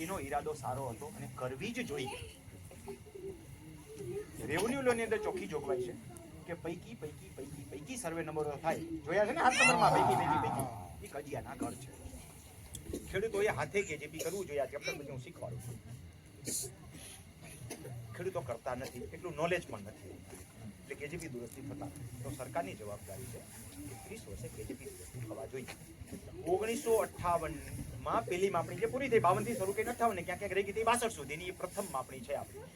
પછીનો ઈરાદો સારો હતો અને કરવી જ જોઈએ. રેવન્યુ લોની અંદર ચોખ્ખી જોગવાઈ છે કે પૈકી પૈકી પૈકી પૈકી સર્વે નંબરો થાય. જોયા છે ને 7 નંબરમાં પૈકી પૈકી પૈકી એ કજિયાના ઘર છે. ખેડૂતોએ હાથે કેજીપી કરવું જોઈએ. આ ચેપ્ટર પછી હું શીખવાડું છું. ખેડૂતો કરતા નથી, એટલું નોલેજ પણ નથી, એટલે કેજીપી દુરસ્તી થતા. તો સરકારની જવાબદારી છે 30 વર્ષે કેજીપી દુરસ્તી થવા જોઈએ. 1958માં પહેલી માપણી જે પૂરી થઈ 52 થી શરૂ કરીને 58 ને ક્યાંક રહી ગઈ 62 સુધીની એ પ્રથમ માપણી છે.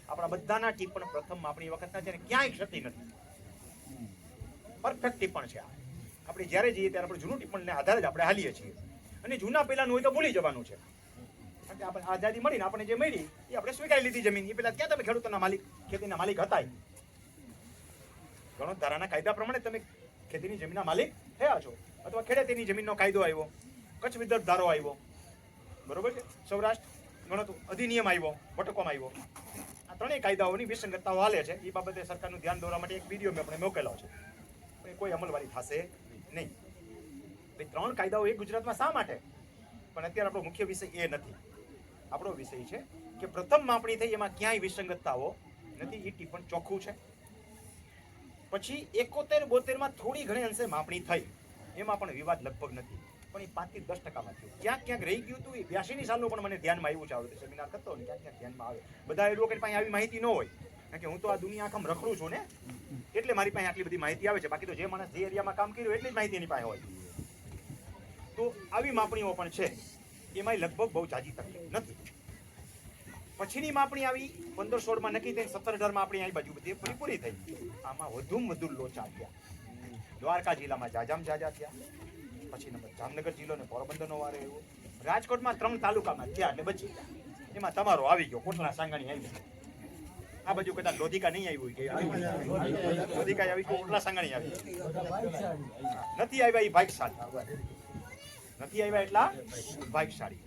આપણા બધાના ટીપણ પ્રથમ માપણી વખતના છે ને ક્યાંય ક્ષતિ નથી, પરફેક્ટ ટીપણ છે. આપણે જ્યારે જઈએ ત્યારે આપણે જૂનું ટીપણને આધારે જ આપણે હાલીએ છીએ અને જૂના પહેલાનું હોય તો ભૂલી જવાનું છે. કારણ કે આપણે આઝાદી મળીને આપણે જે મળી એ આપણે સ્વીકારી લીધી જમીન. એ પહેલા ક્યાં તમે ખેડૂતોના માલિક ખેતીના માલિક હતા? ગણો ધારાના કાયદા પ્રમાણે તમે ખેતીની જમીનના માલિક થયા છો, અથવા ખેડેતીની જમીનનો કાયદો આવ્યો, કચ્છ વિદર્ભ ધારો આવ્યો, બરોબર છે, સૌરાષ્ટ્ર ગણો તો અધિનિયમ આવ્યો, વટકોમ આવ્યો. આ ત્રણેય કાયદાઓની વિસંગતતાઓ હાલે છે. એ બાબતે સરકારનું ધ્યાન દોરવા માટે એક વિડીયો મેં આપણે મોકલેલો છે, પણ કોઈ અમલવારી થશે નહીં. ભાઈ 3 કાયદાઓ એક ગુજરાતમાં શા માટે? પણ અત્યારે આપણો મુખ્ય વિષય એ નથી. આપણો વિષય છે કે પ્રથમ માપણી થઈ એમાં ક્યાંય વિસંગતતાઓ નથી, એ ટીપણ ચોખ્ખું છે. પછી 71-72માં થોડી ઘણી અંશે માપણી થઈ, એમાં પણ વિવાદ લગભગ નથી, પણ એ 5 થી 10%માં થયું. ક્યાંક રહી ગયું હતું. એ 82ની સાલનું પણ મને ધ્યાનમાં આવ્યું છે. આવડે સેમિનાર કરતો ને ક્યાંક ધ્યાનમાં આવે. બધા એડવોકેટ પાસે આવી માહિતી ન હોય, કારણ કે હું તો આ દુનિયા આખમ રખડું છું ને, એટલે મારી પાસે આટલી બધી માહિતી આવે છે. બાકી તો જે માણસ જે એરિયામાં કામ કર્યું એટલી જ માહિતી એની પાસે હોય. તો આવી માપણીઓ પણ છે, એમાંય લગભગ બહુ જાજી તકલીફ નથી. પછીની માપણી આવી 15-16માં નક્કી થઈ, 17-18માં માપણી આવી બાજુ બધી પૂરી થઈ. આમાં વધુમાં વધુ લોચા થયા. દ્વારકા જિલ્લામાં જાજા થયા, પછી નંબર જામનગર જિલ્લો ને પોરબંદરનો વારો આવ્યો, રાજકોટમાં 3 તાલુકામાં થયા એટલે બચી ગયા. એમાં તમારો આવી ગયો, કોટલા સાંગાણી આવી. આ બાજુ કદાચ લોધિકા નહીં આવ્યું કે લોધિકા આવી, કોટલા સાંગાણી આવી. નથી આવ્યા એ ભાગ્યશાળી, નથી આવ્યા એટલા ભાગ્યશાળી.